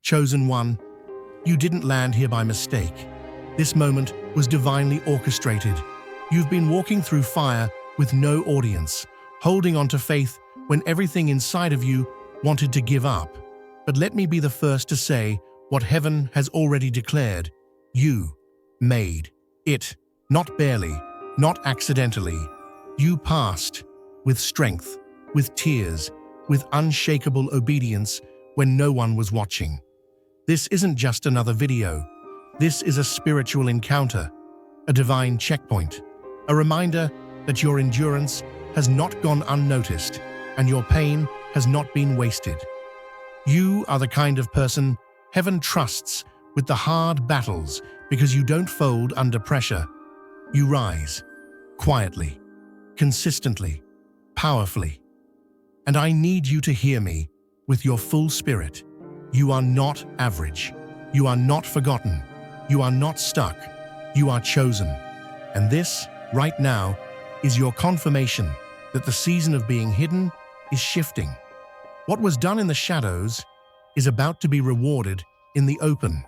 chosen one, you didn't land here by mistake. This moment was divinely orchestrated. You've been walking through fire with no audience, holding on to faith when everything inside of you wanted to give up. But let me be the first to say what heaven has already declared. You made it, not barely, not accidentally. You passed with strength, with tears, with unshakable obedience when no one was watching. This isn't just another video. This is a spiritual encounter, a divine checkpoint, a reminder that your endurance has not gone unnoticed and your pain has not been wasted. You are the kind of person heaven trusts with the hard battles because you don't fold under pressure. You rise, quietly, consistently, powerfully. And I need you to hear me with your full spirit. You are not average. You are not forgotten. You are not stuck. You are chosen. And this, right now, is your confirmation that the season of being hidden is shifting. What was done in the shadows is about to be rewarded in the open.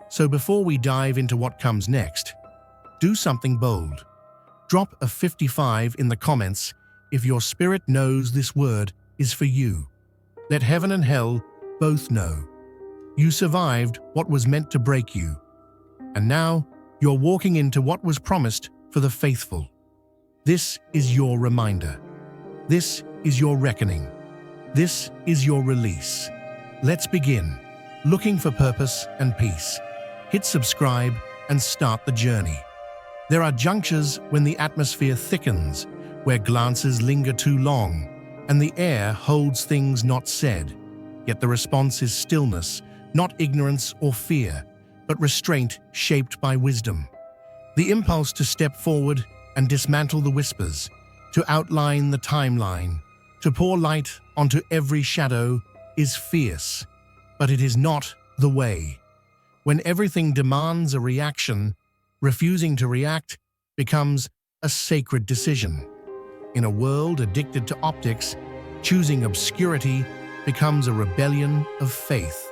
So before we dive into what comes next, do something bold. Drop a 55 in the comments if your spirit knows this word is for you. Let heaven and hell both know. You survived what was meant to break you. And now you're walking into what was promised for the faithful. This is your reminder. This is your reckoning. This is your release. Let's begin. Looking for purpose and peace. Hit subscribe and start the journey. There are junctures when the atmosphere thickens, where glances linger too long, and the air holds things not said. Yet the response is stillness, not ignorance or fear, but restraint shaped by wisdom. The impulse to step forward and dismantle the whispers, to outline the timeline, to pour light onto every shadow is fierce, but it is not the way. When everything demands a reaction, refusing to react becomes a sacred decision. In a world addicted to optics, choosing obscurity becomes a rebellion of faith.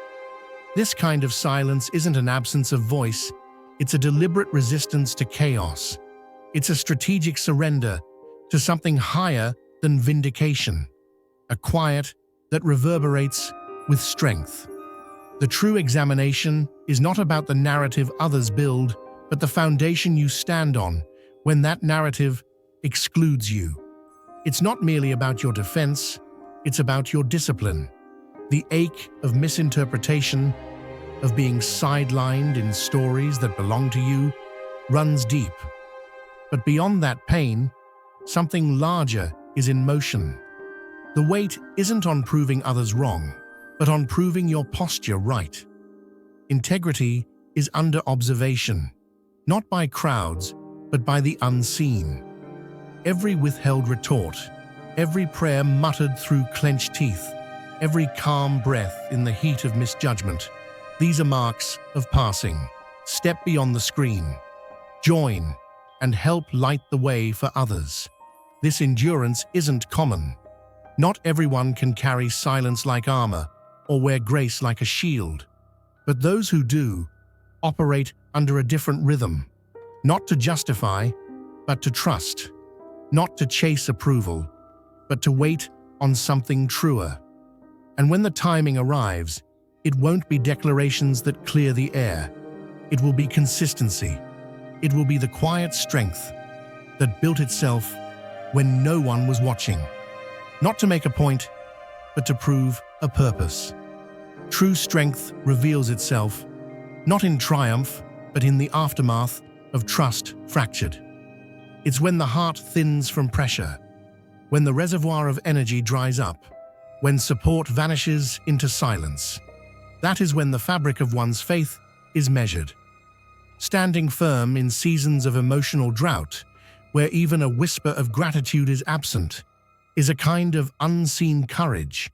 This kind of silence isn't an absence of voice, it's a deliberate resistance to chaos. It's a strategic surrender to something higher than vindication, a quiet that reverberates with strength. The true examination is not about the narrative others build, but the foundation you stand on when that narrative excludes you. It's not merely about your defense, it's about your discipline. The ache of misinterpretation, of being sidelined in stories that belong to you, runs deep. But beyond that pain, something larger is in motion. The weight isn't on proving others wrong, but on proving your posture right. Integrity is under observation, not by crowds, but by the unseen. Every withheld retort, every prayer muttered through clenched teeth, every calm breath in the heat of misjudgment, these are marks of passing. Step beyond the screen. Join and help light the way for others. This endurance isn't common. Not everyone can carry silence like armor or wear grace like a shield. But those who do operate under a different rhythm, not to justify, but to trust, not to chase approval, but to wait on something truer. And when the timing arrives, it won't be declarations that clear the air. It will be consistency. It will be the quiet strength that built itself when no one was watching. Not to make a point, but to prove a purpose. True strength reveals itself, not in triumph, but in the aftermath of trust fractured. It's when the heart thins from pressure, when the reservoir of energy dries up, when support vanishes into silence. That is when the fabric of one's faith is measured. Standing firm in seasons of emotional drought, where even a whisper of gratitude is absent, is a kind of unseen courage.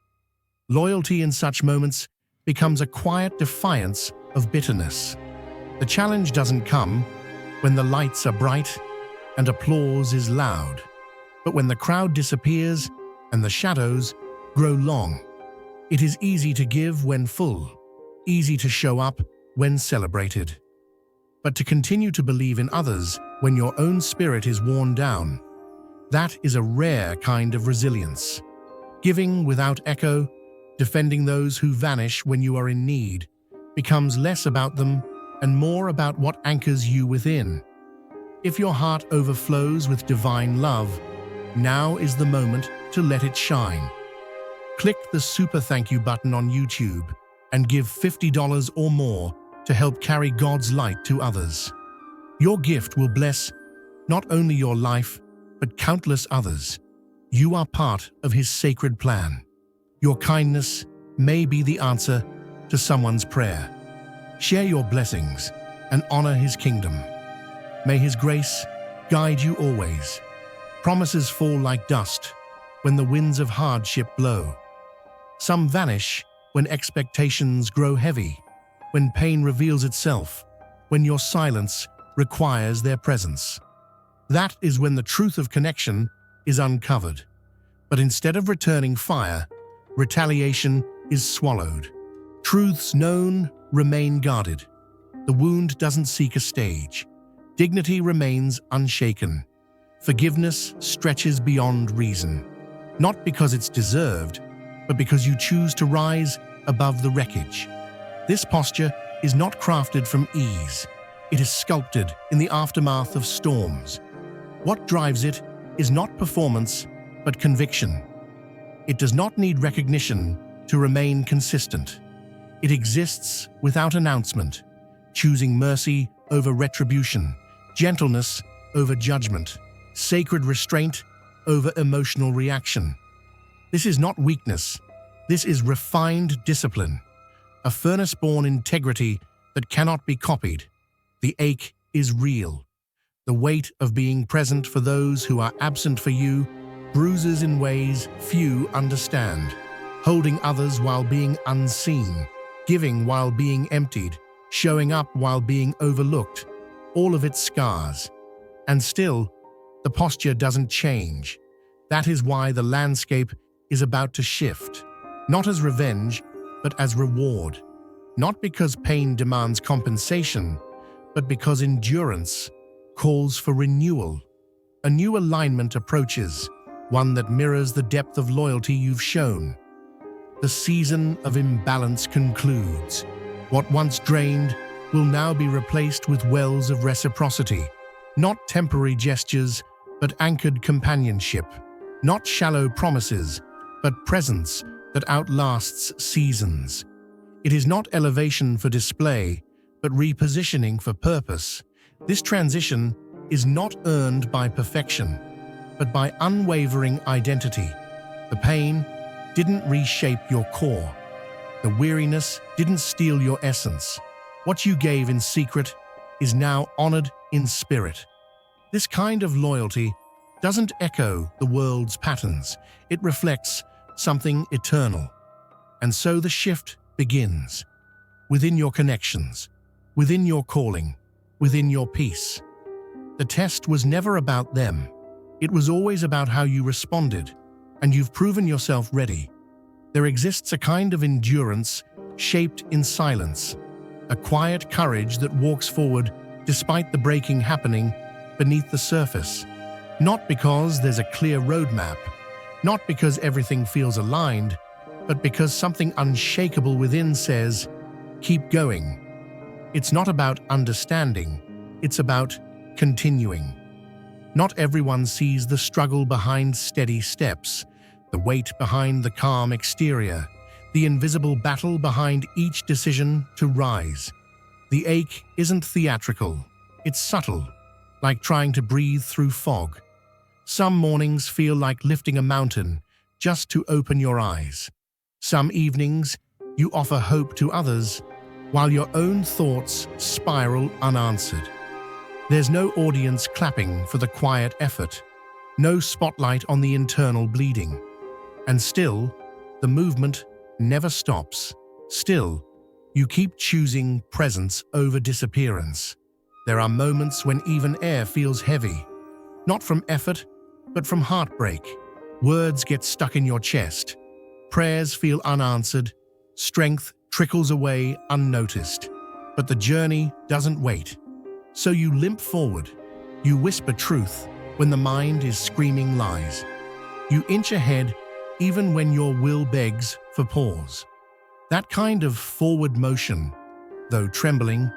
Loyalty in such moments becomes a quiet defiance of bitterness. The challenge doesn't come when the lights are bright and applause is loud, but when the crowd disappears and the shadows grow long. It is easy to give when full, easy to show up when celebrated. But to continue to believe in others when your own spirit is worn down, that is a rare kind of resilience. Giving without echo, defending those who vanish when you are in need, becomes less about them and more about what anchors you within. If your heart overflows with divine love, now is the moment to let it shine. Click the super thank you button on YouTube and give $50 or more to help carry God's light to others. Your gift will bless not only your life, but countless others. You are part of His sacred plan. Your kindness may be the answer to someone's prayer. Share your blessings and honor His kingdom. May His grace guide you always. Promises fall like dust when the winds of hardship blow. Some vanish when expectations grow heavy, when pain reveals itself, when your silence requires their presence. That is when the truth of connection is uncovered. But instead of returning fire, retaliation is swallowed. Truths known remain guarded. The wound doesn't seek a stage. Dignity remains unshaken. Forgiveness stretches beyond reason. Not because it's deserved, but because you choose to rise above the wreckage. This posture is not crafted from ease. It is sculpted in the aftermath of storms. What drives it is not performance, but conviction. It does not need recognition to remain consistent. It exists without announcement, choosing mercy over retribution, gentleness over judgment, sacred restraint over emotional reaction. This is not weakness. This is refined discipline, a furnace-born integrity that cannot be copied. The ache is real. The weight of being present for those who are absent for you bruises in ways few understand. Holding others while being unseen, giving while being emptied, showing up while being overlooked, all of it scars. And still, the posture doesn't change. That is why the landscape is about to shift. Not as revenge, but as reward. Not because pain demands compensation, but because endurance calls for renewal. A new alignment approaches, one that mirrors the depth of loyalty you've shown. The season of imbalance concludes. What once drained will now be replaced with wells of reciprocity. Not temporary gestures, but anchored companionship. Not shallow promises, but presence that outlasts seasons. It is not elevation for display, but repositioning for purpose. This transition is not earned by perfection, but by unwavering identity. The pain didn't reshape your core. The weariness didn't steal your essence. What you gave in secret is now honored in spirit. This kind of loyalty doesn't echo the world's patterns. It reflects something eternal. And so the shift begins. Within your connections, within your calling, within your peace. The test was never about them. It was always about how you responded, and you've proven yourself ready. There exists a kind of endurance shaped in silence, a quiet courage that walks forward despite the breaking happening beneath the surface. Not because there's a clear roadmap, not because everything feels aligned, but because something unshakable within says, keep going. It's not about understanding, it's about continuing. Not everyone sees the struggle behind steady steps, the weight behind the calm exterior, the invisible battle behind each decision to rise. The ache isn't theatrical, it's subtle, like trying to breathe through fog. Some mornings feel like lifting a mountain just to open your eyes. Some evenings, you offer hope to others, while your own thoughts spiral unanswered. There's no audience clapping for the quiet effort, no spotlight on the internal bleeding. And still, the movement never stops. Still, you keep choosing presence over disappearance. There are moments when even air feels heavy, not from effort, but from heartbreak. Words get stuck in your chest. Prayers feel unanswered. Strength trickles away unnoticed. But the journey doesn't wait. So you limp forward. You whisper truth when the mind is screaming lies. You inch ahead even when your will begs for pause. That kind of forward motion, though trembling,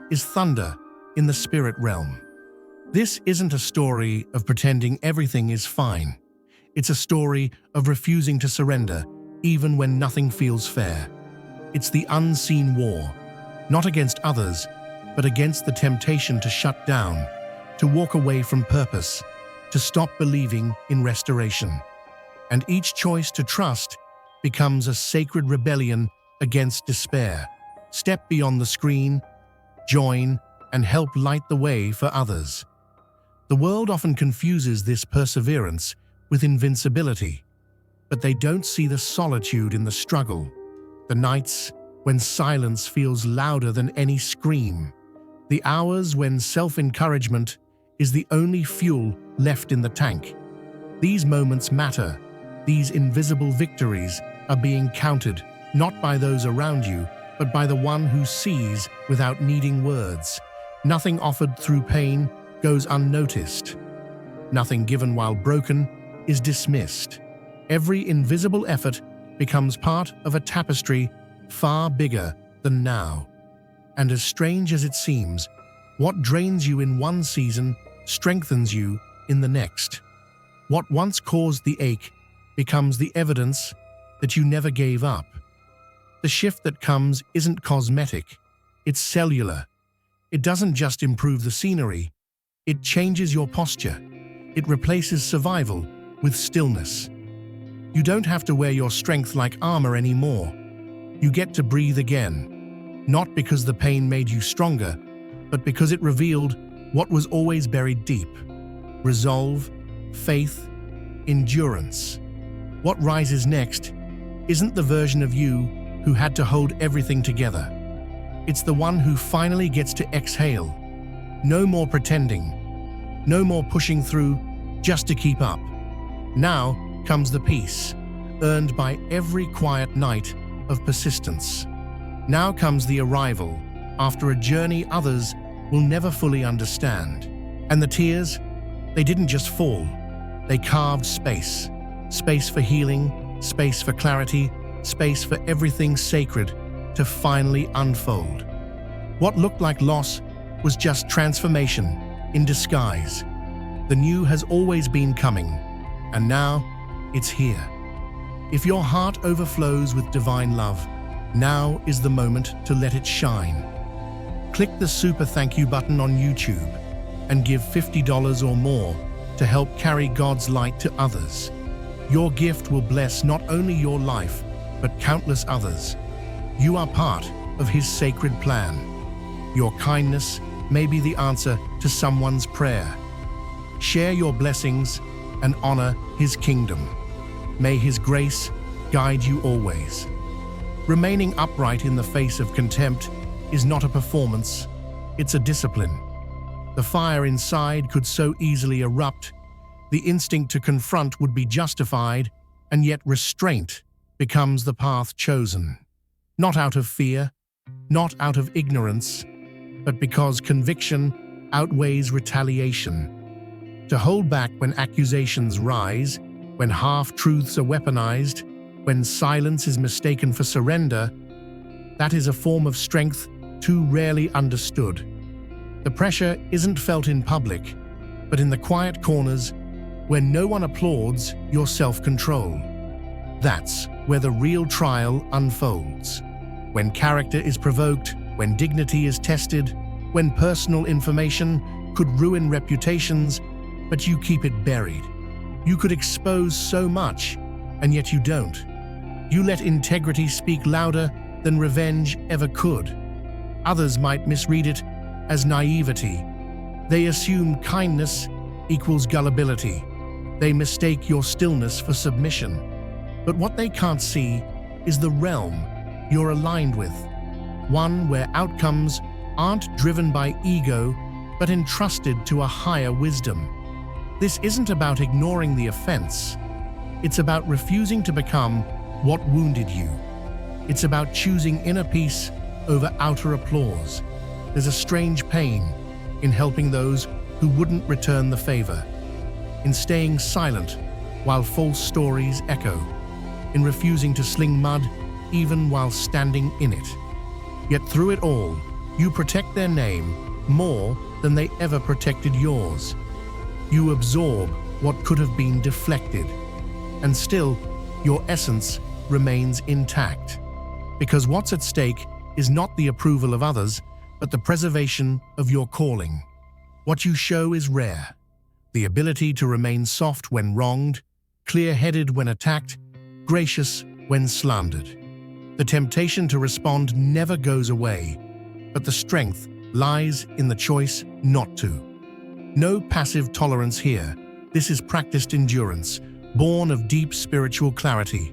is thunder in the spirit realm. This isn't a story of pretending everything is fine. It's a story of refusing to surrender even when nothing feels fair. It's the unseen war, not against others, but against the temptation to shut down, to walk away from purpose, to stop believing in restoration. And each choice to trust becomes a sacred rebellion against despair. Step beyond the screen, join, and help light the way for others. The world often confuses this perseverance with invincibility, but they don't see the solitude in the struggle, the nights when silence feels louder than any scream, the hours when self-encouragement is the only fuel left in the tank. These moments matter. These invisible victories are being counted not by those around you, but by the one who sees without needing words. Nothing offered through pain goes unnoticed. Nothing given while broken is dismissed. Every invisible effort becomes part of a tapestry far bigger than now. And as strange as it seems, what drains you in one season strengthens you in the next. What once caused the ache becomes the evidence that you never gave up. The shift that comes isn't cosmetic, it's cellular. It doesn't just improve the scenery, it changes your posture. It replaces survival with stillness. You don't have to wear your strength like armor anymore. You get to breathe again, not because the pain made you stronger, but because it revealed what was always buried deep: resolve, faith, endurance. What rises next isn't the version of you who had to hold everything together. It's the one who finally gets to exhale. No more pretending, no more pushing through just to keep up. Now comes the peace, earned by every quiet night of persistence. Now comes the arrival, after a journey others will never fully understand. And the tears, they didn't just fall, they carved space. Space for healing, space for clarity, space for everything sacred to finally unfold. What looked like loss was just transformation in disguise. The new has always been coming, and now it's here. If your heart overflows with divine love, now is the moment to let it shine. Click the super thank you button on YouTube and give $50 or more to help carry God's light to others. Your gift will bless not only your life, but countless others. You are part of His sacred plan. Your kindness may be the answer to someone's prayer. Share your blessings and honor His kingdom. May His grace guide you always. Remaining upright in the face of contempt is not a performance, it's a discipline. The fire inside could so easily erupt. The instinct to confront would be justified, and yet restraint becomes the path chosen. Not out of fear, not out of ignorance, but because conviction outweighs retaliation. To hold back when accusations rise, when half-truths are weaponized, when silence is mistaken for surrender, that is a form of strength too rarely understood. The pressure isn't felt in public, but in the quiet corners where no one applauds your self-control. That's where the real trial unfolds. When character is provoked, when dignity is tested, when personal information could ruin reputations, but you keep it buried. You could expose so much, and yet you don't. You let integrity speak louder than revenge ever could. Others might misread it as naivety. They assume kindness equals gullibility. They mistake your stillness for submission. But what they can't see is the realm you're aligned with, one where outcomes aren't driven by ego, but entrusted to a higher wisdom. This isn't about ignoring the offense. It's about refusing to become what wounded you. It's about choosing inner peace over outer applause. There's a strange pain in helping those who wouldn't return the favor, in staying silent while false stories echo, in refusing to sling mud even while standing in it. Yet through it all, you protect their name more than they ever protected yours. You absorb what could have been deflected, and still, your essence remains intact. Because what's at stake is not the approval of others, but the preservation of your calling. What you show is rare. The ability to remain soft when wronged, clear-headed when attacked, gracious when slandered. The temptation to respond never goes away, but the strength lies in the choice not to. No passive tolerance here. This is practiced endurance, born of deep spiritual clarity.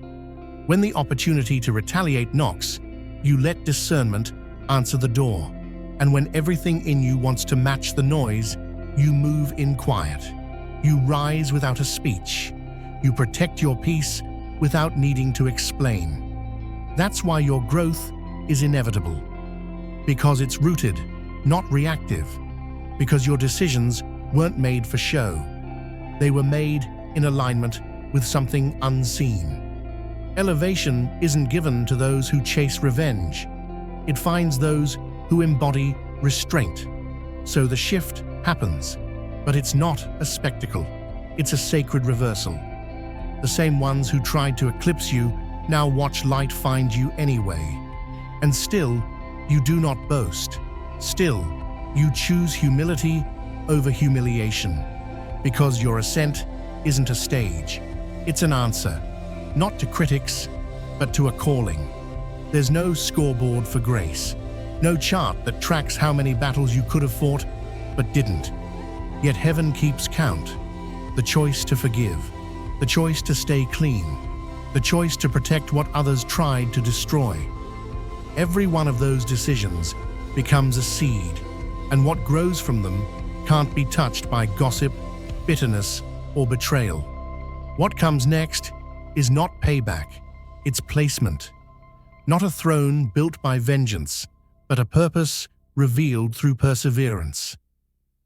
When the opportunity to retaliate knocks, you let discernment answer the door. And when everything in you wants to match the noise, you move in quiet. You rise without a speech. You protect your peace without needing to explain. That's why your growth is inevitable. Because it's rooted, not reactive. Because your decisions weren't made for show. They were made in alignment with something unseen. Elevation isn't given to those who chase revenge. It finds those who embody restraint. So the shift happens, but it's not a spectacle. It's a sacred reversal. The same ones who tried to eclipse you now watch light find you anyway. And still, you do not boast. Still, you choose humility over humiliation. Because your ascent isn't a stage. It's an answer, not to critics, but to a calling. There's no scoreboard for grace. No chart that tracks how many battles you could have fought, but didn't. Yet heaven keeps count. The choice to forgive. The choice to stay clean. The choice to protect what others tried to destroy. Every one of those decisions becomes a seed, and what grows from them can't be touched by gossip, bitterness, or betrayal. What comes next is not payback, it's placement. Not a throne built by vengeance, but a purpose revealed through perseverance.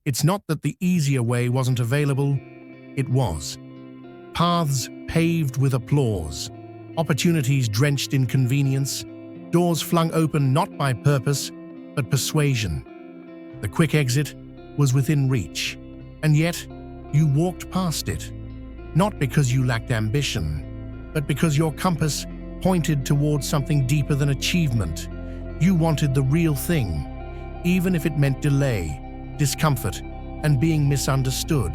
It's not that the easier way wasn't available, it was. Paths paved with applause, opportunities drenched in convenience, doors flung open not by purpose, but persuasion. The quick exit was within reach, and yet you walked past it. Not because you lacked ambition, but because your compass pointed towards something deeper than achievement. You wanted the real thing, even if it meant delay, discomfort, and being misunderstood.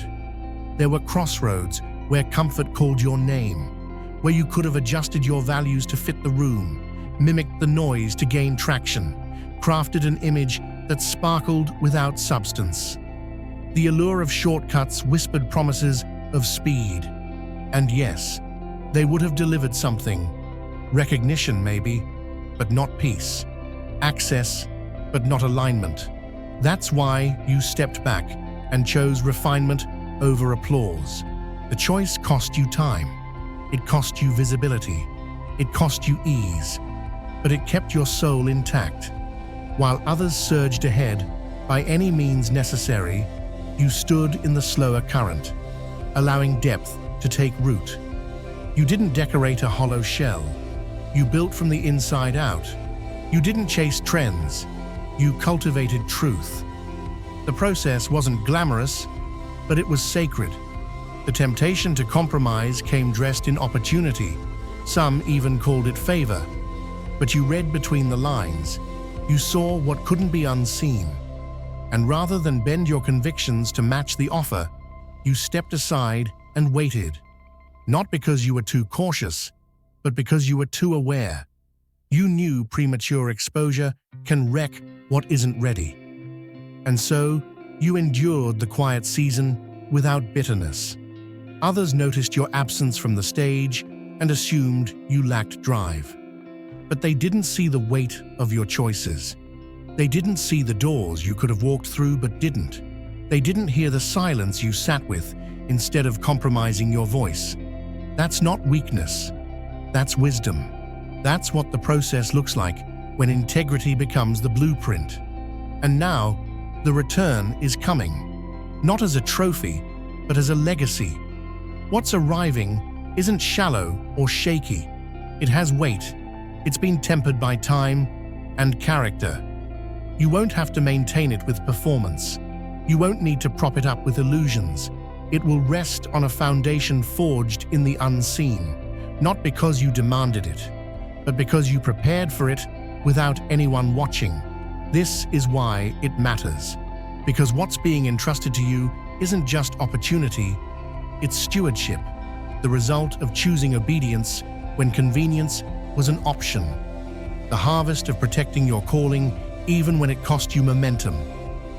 There were crossroads where comfort called your name, where you could have adjusted your values to fit the room, mimicked the noise to gain traction, crafted an image that sparkled without substance. The allure of shortcuts whispered promises of speed. And yes, they would have delivered something. Recognition maybe, but not peace. Access, but not alignment. That's why you stepped back and chose refinement over applause. The choice cost you time. It cost you visibility. It cost you ease. But it kept your soul intact. While others surged ahead by any means necessary, you stood in the slower current, allowing depth to take root. You didn't decorate a hollow shell. You built from the inside out. You didn't chase trends. You cultivated truth. The process wasn't glamorous, but it was sacred. The temptation to compromise came dressed in opportunity. Some even called it favor. But you read between the lines. You saw what couldn't be unseen. And rather than bend your convictions to match the offer, you stepped aside and waited. Not because you were too cautious, but because you were too aware. You knew premature exposure can wreck what isn't ready. And so, you endured the quiet season without bitterness. Others noticed your absence from the stage and assumed you lacked drive. But they didn't see the weight of your choices. They didn't see the doors you could have walked through but didn't. They didn't hear the silence you sat with instead of compromising your voice. That's not weakness. That's wisdom. That's what the process looks like when integrity becomes the blueprint. And now, the return is coming, not as a trophy, but as a legacy. What's arriving isn't shallow or shaky. It has weight. It's been tempered by time and character. You won't have to maintain it with performance. You won't need to prop it up with illusions. It will rest on a foundation forged in the unseen, not because you demanded it, but because you prepared for it without anyone watching. This is why it matters. Because what's being entrusted to you isn't just opportunity, it's stewardship, the result of choosing obedience when convenience was an option. The harvest of protecting your calling even when it cost you momentum.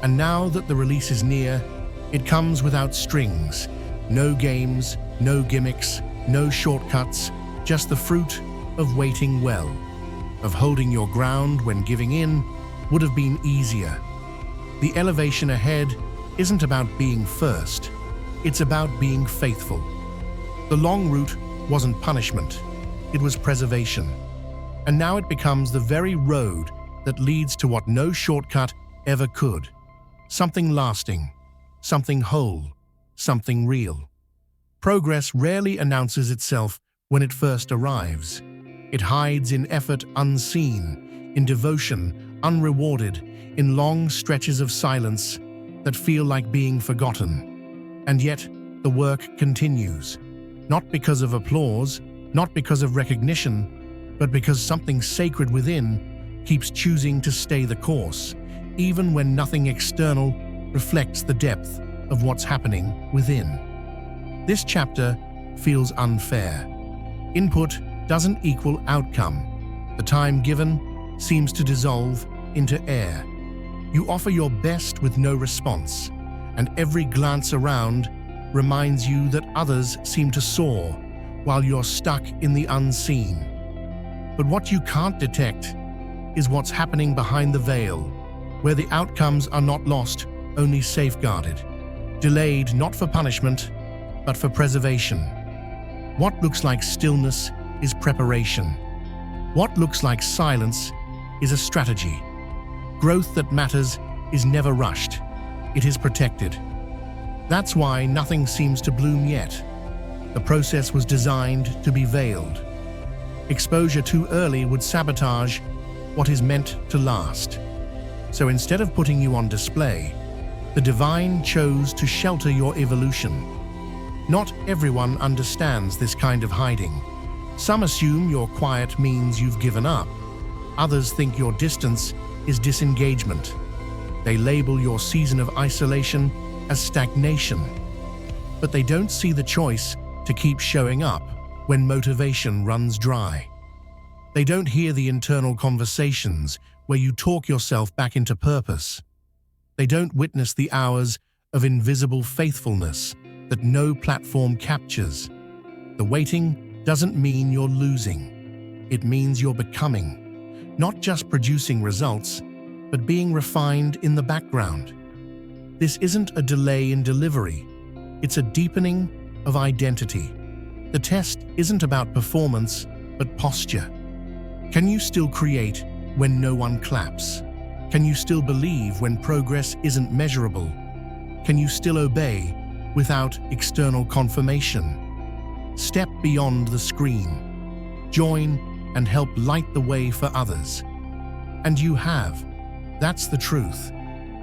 And now that the release is near, it comes without strings. No games, no gimmicks, no shortcuts, just the fruit of waiting well, of holding your ground when giving in would have been easier. The elevation ahead isn't about being first, it's about being faithful. The long route wasn't punishment, it was preservation. And now it becomes the very road that leads to what no shortcut ever could. Something lasting, something whole, something real. Progress rarely announces itself when it first arrives. It hides in effort unseen, in devotion unrewarded, in long stretches of silence that feel like being forgotten. And yet, the work continues. Not because of applause, not because of recognition, but because something sacred within keeps choosing to stay the course, even when nothing external reflects the depth of what's happening within. This chapter feels unfair. Input doesn't equal outcome. The time given seems to dissolve into air. You offer your best with no response, and every glance around reminds you that others seem to soar while you're stuck in the unseen. But what you can't detect is what's happening behind the veil, where the outcomes are not lost, only safeguarded. Delayed not for punishment, but for preservation. What looks like stillness is preparation. What looks like silence is a strategy. Growth that matters is never rushed. It is protected. That's why nothing seems to bloom yet. The process was designed to be veiled. Exposure too early would sabotage what is meant to last. So instead of putting you on display, the divine chose to shelter your evolution. Not everyone understands this kind of hiding. Some assume your quiet means you've given up. Others think your distance is disengagement. They label your season of isolation as stagnation. But they don't see the choice to keep showing up when motivation runs dry. They don't hear the internal conversations where you talk yourself back into purpose. They don't witness the hours of invisible faithfulness that no platform captures. The waiting doesn't mean you're losing. It means you're becoming, not just producing results, but being refined in the background. This isn't a delay in delivery. It's a deepening of identity. The test isn't about performance, but posture. Can you still create when no one claps? Can you still believe when progress isn't measurable? Can you still obey without external confirmation? Step beyond the screen. Join and help light the way for others. And you have. That's the truth.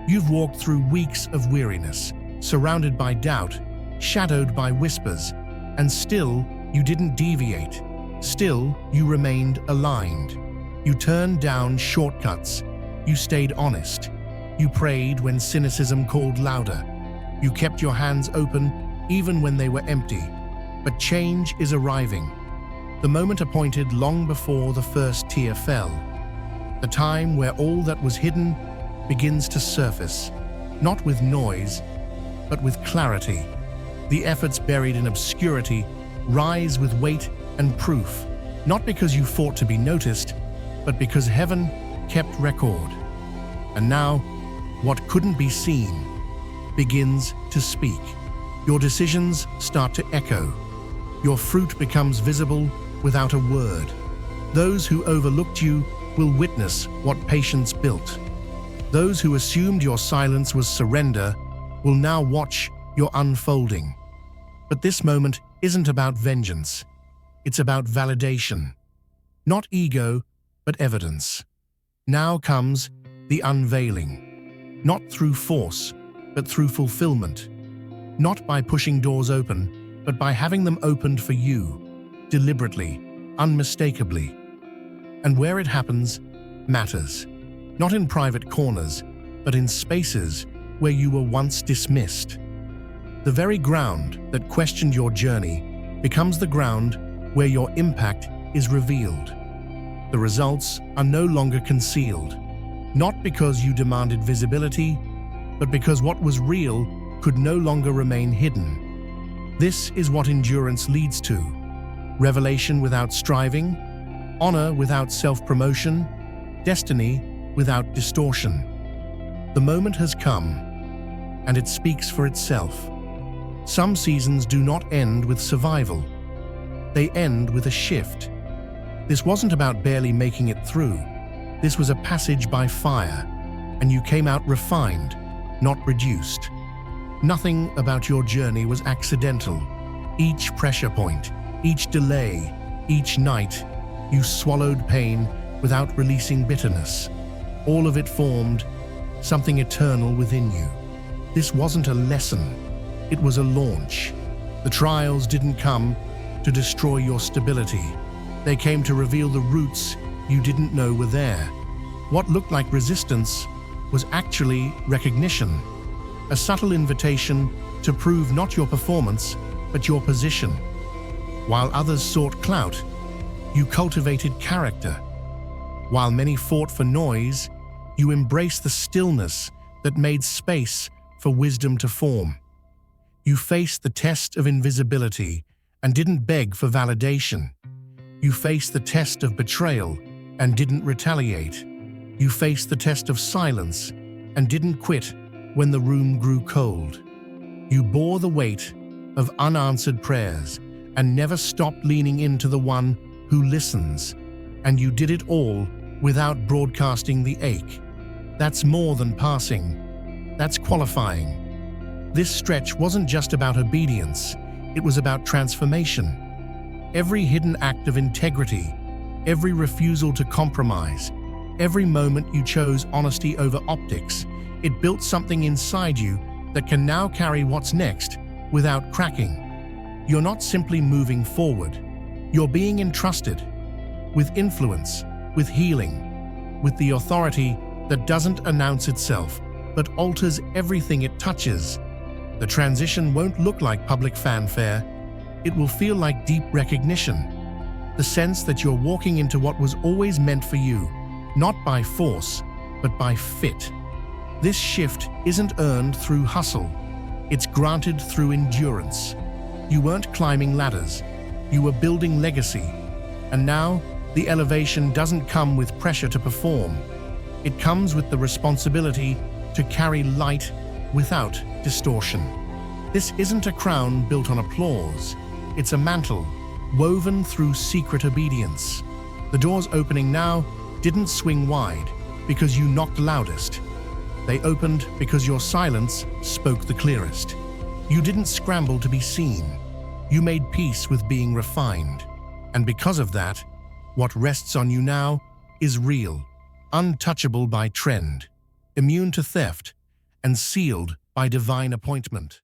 You've walked through weeks of weariness, surrounded by doubt, shadowed by whispers, and still you didn't deviate. Still, you remained aligned. You turned down shortcuts. You stayed honest. You prayed when cynicism called louder. You kept your hands open even when they were empty. But change is arriving. The moment appointed long before the first tear fell. The time where all that was hidden begins to surface, not with noise, but with clarity. The efforts buried in obscurity rise with weight and proof, not because you fought to be noticed, but because heaven kept record. And now, what couldn't be seen begins to speak. Your decisions start to echo. Your fruit becomes visible without a word. Those who overlooked you will witness what patience built. Those who assumed your silence was surrender will now watch your unfolding. But this moment isn't about vengeance. It's about validation. Not ego, but evidence. Now comes the unveiling. Not through force, but through fulfillment. Not by pushing doors open, but by having them opened for you, deliberately, unmistakably. And where it happens matters. Not in private corners, but in spaces where you were once dismissed. The very ground that questioned your journey becomes the ground where your impact is revealed. The results are no longer concealed, not because you demanded visibility, but because what was real could no longer remain hidden. This is what endurance leads to: revelation without striving, honor without self-promotion, destiny without distortion. The moment has come, and it speaks for itself. Some seasons do not end with survival. They end with a shift. This wasn't about barely making it through. This was a passage by fire, and you came out refined, not reduced. Nothing about your journey was accidental. Each pressure point, each delay, each night, you swallowed pain without releasing bitterness. All of it formed something eternal within you. This wasn't a lesson, it was a launch. The trials didn't come to destroy your stability. They came to reveal the roots you didn't know were there. What looked like resistance was actually recognition, a subtle invitation to prove not your performance, but your position. While others sought clout, you cultivated character. While many fought for noise, you embraced the stillness that made space for wisdom to form. You faced the test of invisibility and didn't beg for validation. You faced the test of betrayal and didn't retaliate. You faced the test of silence and didn't quit when the room grew cold. You bore the weight of unanswered prayers and never stopped leaning into the one who listens. And you did it all without broadcasting the ache. That's more than passing. That's qualifying. This stretch wasn't just about obedience. It was about transformation. Every hidden act of integrity, every refusal to compromise, every moment you chose honesty over optics, it built something inside you that can now carry what's next without cracking. You're not simply moving forward. You're being entrusted with influence, with healing, with the authority that doesn't announce itself, but alters everything it touches. The transition won't look like public fanfare. It will feel like deep recognition. The sense that you're walking into what was always meant for you, not by force, but by fit. This shift isn't earned through hustle. It's granted through endurance. You weren't climbing ladders. You were building legacy. And now, the elevation doesn't come with pressure to perform. It comes with the responsibility to carry light without distortion. This isn't a crown built on applause. It's a mantle woven through secret obedience. The doors opening now didn't swing wide because you knocked loudest. They opened because your silence spoke the clearest. You didn't scramble to be seen. You made peace with being refined. And because of that, what rests on you now is real, untouchable by trend, immune to theft, and sealed by divine appointment.